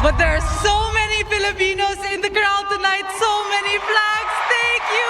But there are so many Filipinos in the crowd tonight, so many flags. Thank you.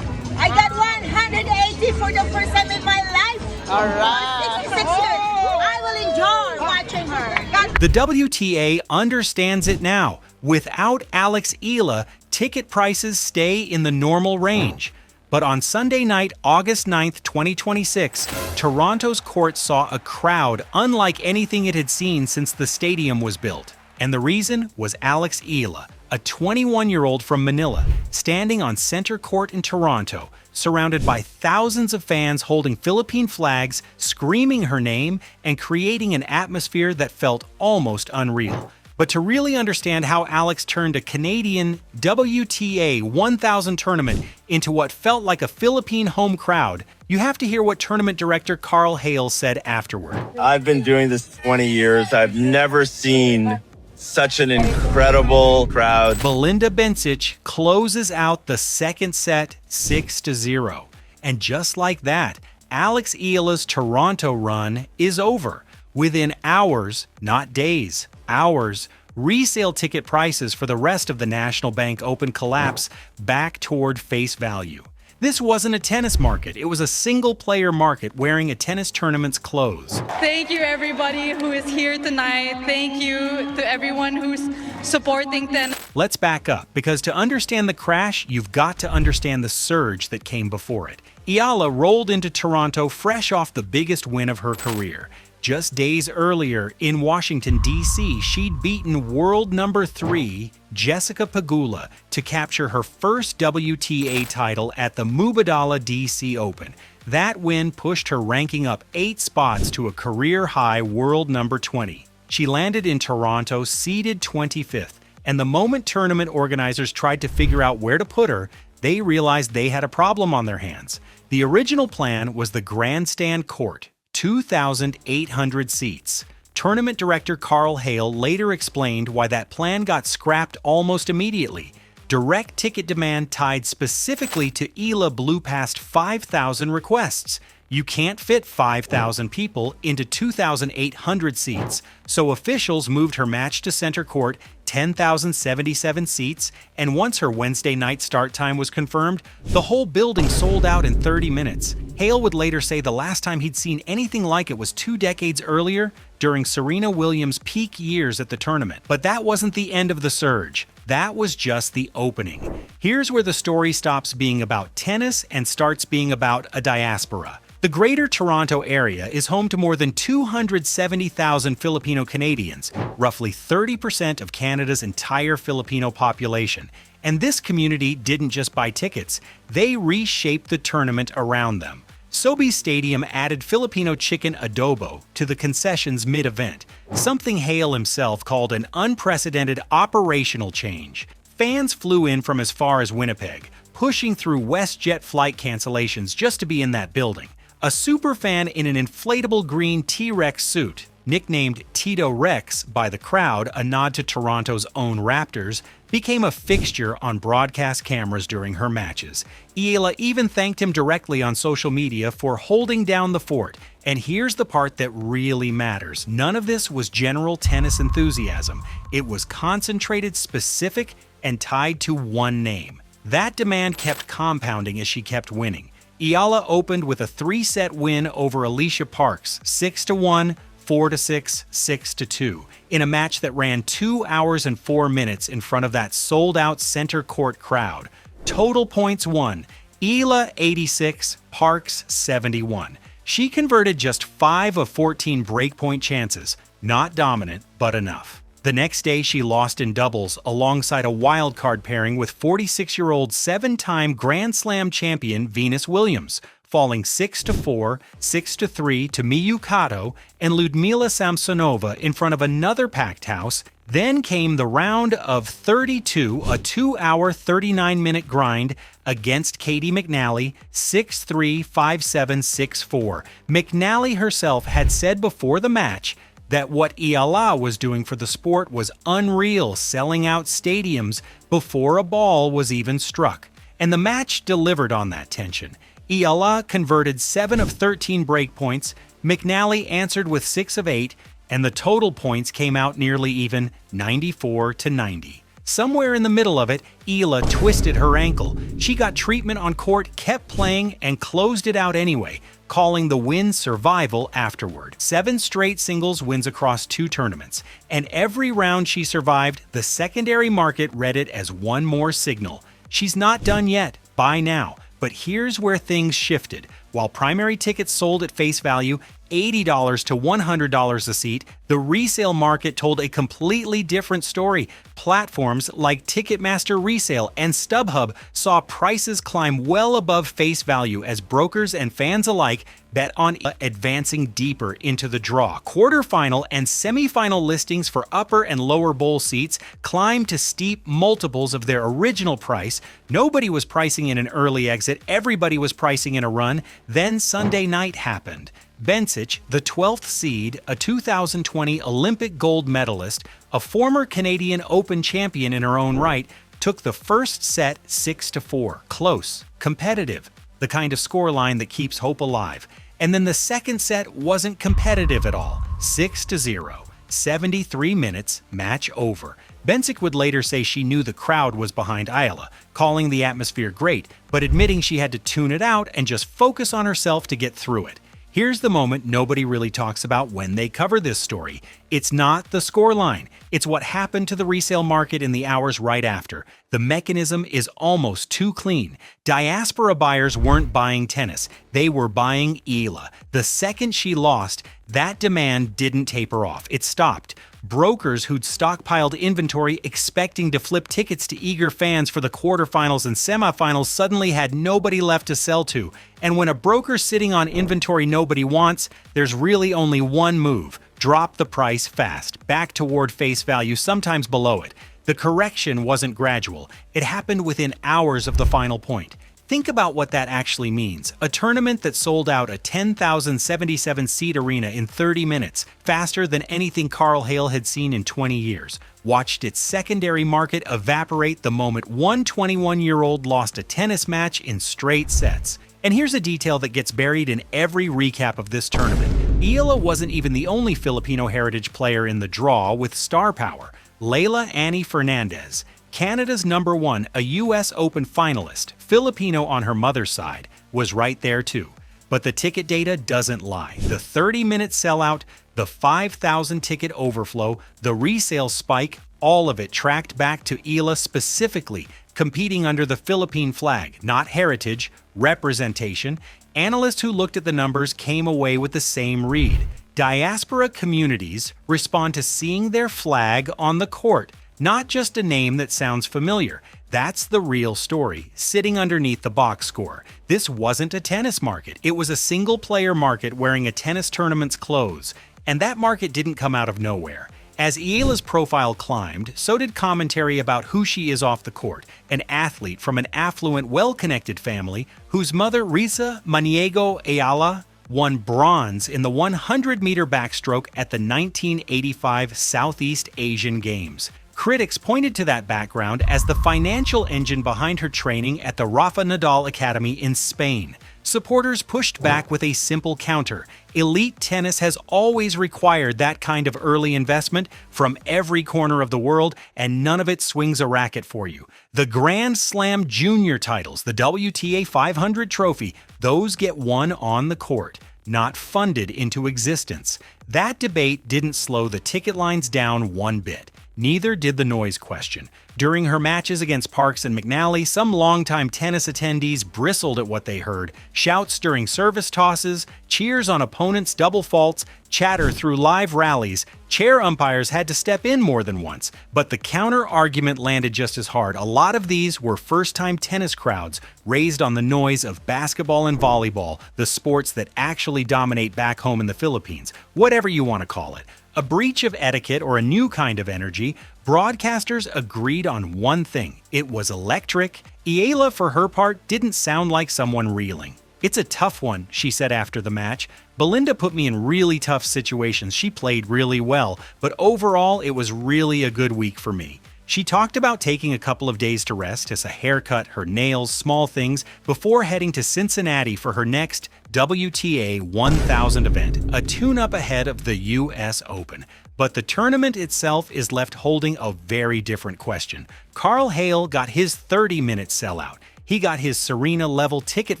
I got 180 for the first time in my life. All right. 66 years. I will enjoy watching her. The WTA understands it now. Without Alex Eala, ticket prices stay in the normal range. But on Sunday night, August 9th, 2026, Toronto's court saw a crowd unlike anything it had seen since the stadium was built. And the reason was Alex Eala, a 21-year-old from Manila, standing on center court in Toronto, surrounded by thousands of fans holding Philippine flags, screaming her name, and creating an atmosphere that felt almost unreal. But to really understand how Alex turned a Canadian WTA 1000 tournament into what felt like a Philippine home crowd, you have to hear what tournament director Karl Hale said afterward. I've been doing this 20 years. I've never seen such an incredible crowd. Belinda Bencic closes out the second set 6-0. And just like that, Alex Eala's Toronto run is over. Within hours, not days, hours, resale ticket prices for the rest of the National Bank Open collapse back toward face value. This wasn't a tennis market, it was a single-player market wearing a tennis tournament's clothes. Thank you, everybody who is here tonight. Thank you to everyone who's supporting tennis. Let's back up, because to understand the crash, you've got to understand the surge that came before it. Eala rolled into Toronto fresh off the biggest win of her career. Just days earlier, in Washington, D.C., she'd beaten world number 3, Jessica Pegula, to capture her first WTA title at the Mubadala D.C. Open. That win pushed her ranking up 8 spots to a career-high world number 20. She landed in Toronto, seeded 25th, and the moment tournament organizers tried to figure out where to put her, they realized they had a problem on their hands. The original plan was the grandstand court, 2,800 seats. Tournament director Karl Hale later explained why that plan got scrapped almost immediately. Direct ticket demand tied specifically to Eala blew past 5,000 requests. You can't fit 5,000 people into 2,800 seats, so officials moved her match to center court, 10,077 seats, and once her Wednesday night start time was confirmed, the whole building sold out in 30 minutes. Hale would later say the last time he'd seen anything like it was 2 decades earlier, during Serena Williams' peak years at the tournament. But that wasn't the end of the surge. That was just the opening. Here's where the story stops being about tennis and starts being about a diaspora. The Greater Toronto Area is home to more than 270,000 Filipino Canadians, roughly 30% of Canada's entire Filipino population. And this community didn't just buy tickets, they reshaped the tournament around them. Sobeys Stadium added Filipino chicken adobo to the concessions mid-event, something Hale himself called an unprecedented operational change. Fans flew in from as far as Winnipeg, pushing through WestJet flight cancellations just to be in that building. A superfan in an inflatable green T-Rex suit, nicknamed Tito Rex by the crowd, a nod to Toronto's own Raptors, became a fixture on broadcast cameras during her matches. Eala even thanked him directly on social media for holding down the fort. And here's the part that really matters. None of this was general tennis enthusiasm. It was concentrated, specific, and tied to one name. That demand kept compounding as she kept winning. Eala opened with a 3-set win over Alicia Parks, 6-1, 4-6, 6-2, in a match that ran 2 hours and 4 minutes in front of that sold-out center court crowd. Total points won, Eala 86, Parks 71. She converted just 5 of 14 breakpoint chances, not dominant, but enough. The next day, she lost in doubles alongside a wildcard pairing with 46-year-old 7-time Grand Slam champion Venus Williams, falling 6-4, 6-3 to Miyu Kato and Ludmila Samsonova in front of another packed house. Then came the round of 32, a 2-hour, 39-minute grind against Katie McNally, 6-3, 5-7, 6-4. McNally herself had said before the match that what Eala was doing for the sport was unreal, selling out stadiums before a ball was even struck. And the match delivered on that tension. Eala converted 7 of 13 breakpoints, McNally answered with 6 of 8, and the total points came out nearly even, 94-90. Somewhere in the middle of it, Eala twisted her ankle. She got treatment on court, kept playing, and closed it out anyway, calling the win survival afterward. 7 straight singles wins across 2 tournaments, and every round she survived, the secondary market read it as one more signal. She's not done yet, buy now. But here's where things shifted. While primary tickets sold at face value, $80 to $100 a seat, the resale market told a completely different story. Platforms like Ticketmaster Resale and StubHub saw prices climb well above face value as brokers and fans alike bet on advancing deeper into the draw. Quarterfinal and semifinal listings for upper and lower bowl seats climbed to steep multiples of their original price. Nobody was pricing in an early exit, everybody was pricing in a run. Then Sunday night happened. Bencic, the 12th seed, a 2020 Olympic gold medalist, a former Canadian Open champion in her own right, took the first set 6-4. Close, competitive, the kind of scoreline that keeps hope alive. And then the second set wasn't competitive at all, 6-0. 73 minutes, match over. Bencic would later say she knew the crowd was behind Eala, calling the atmosphere great, but admitting she had to tune it out and just focus on herself to get through it. Here's the moment nobody really talks about when they cover this story. It's not the scoreline. It's what happened to the resale market in the hours right after. The mechanism is almost too clean. Diaspora buyers weren't buying tennis. They were buying Eala. The second she lost, that demand didn't taper off. It stopped. Brokers who'd stockpiled inventory expecting to flip tickets to eager fans for the quarterfinals and semifinals suddenly had nobody left to sell to. And when a broker's sitting on inventory nobody wants, there's really only one move. Drop the price fast, back toward face value, sometimes below it. The correction wasn't gradual. It happened within hours of the final point. Think about what that actually means. A tournament that sold out a 10,077-seat arena in 30 minutes, faster than anything Karl Hale had seen in 20 years, watched its secondary market evaporate the moment one 21-year-old lost a tennis match in straight sets. And here's a detail that gets buried in every recap of this tournament. Eala wasn't even the only Filipino heritage player in the draw with star power. Leila Annie Fernandez, Canada's #1, a U.S. Open finalist, Filipino on her mother's side, was right there too. But the ticket data doesn't lie. The 30-minute sellout, the 5,000 ticket overflow, the resale spike, all of it tracked back to Eala specifically, competing under the Philippine flag, not heritage, representation. Analysts who looked at the numbers came away with the same read. Diaspora communities respond to seeing their flag on the court, not just a name that sounds familiar. That's the real story, sitting underneath the box score. This wasn't a tennis market. It was a single-player market wearing a tennis tournament's clothes. And that market didn't come out of nowhere. As Eala's profile climbed, so did commentary about who she is off the court, an athlete from an affluent, well-connected family whose mother, Risa Maniego Eala, won bronze in the 100-meter backstroke at the 1985 Southeast Asian Games. Critics pointed to that background as the financial engine behind her training at the Rafa Nadal Academy in Spain. Supporters pushed back with a simple counter. Elite tennis has always required that kind of early investment from every corner of the world, and none of it swings a racket for you. The Grand Slam Junior titles, the WTA 500 trophy, those get won on the court, not funded into existence. That debate didn't slow the ticket lines down one bit. Neither did the noise question. During her matches against Parks and McNally, some longtime tennis attendees bristled at what they heard. Shouts during service tosses, cheers on opponents' double faults, chatter through live rallies. Chair umpires had to step in more than once, but the counter-argument landed just as hard. A lot of these were first-time tennis crowds, raised on the noise of basketball and volleyball, the sports that actually dominate back home in the Philippines, whatever you want to call it. A breach of etiquette or a new kind of energy, broadcasters agreed on one thing. It was electric. Eala, for her part, didn't sound like someone reeling. "It's a tough one," she said after the match. "Belinda put me in really tough situations. She played really well, but overall, it was really a good week for me." She talked about taking a couple of days to rest, as a haircut, her nails, small things, before heading to Cincinnati for her next WTA 1000 event, a tune-up ahead of the US Open. But the tournament itself is left holding a very different question. Karl Hale got his 30-minute sellout. He got his Serena-level ticket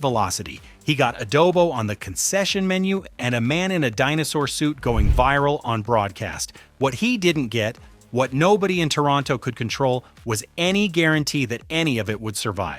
velocity. He got adobo on the concession menu and a man in a dinosaur suit going viral on broadcast. What he didn't get, what nobody in Toronto could control, was any guarantee that any of it would survive.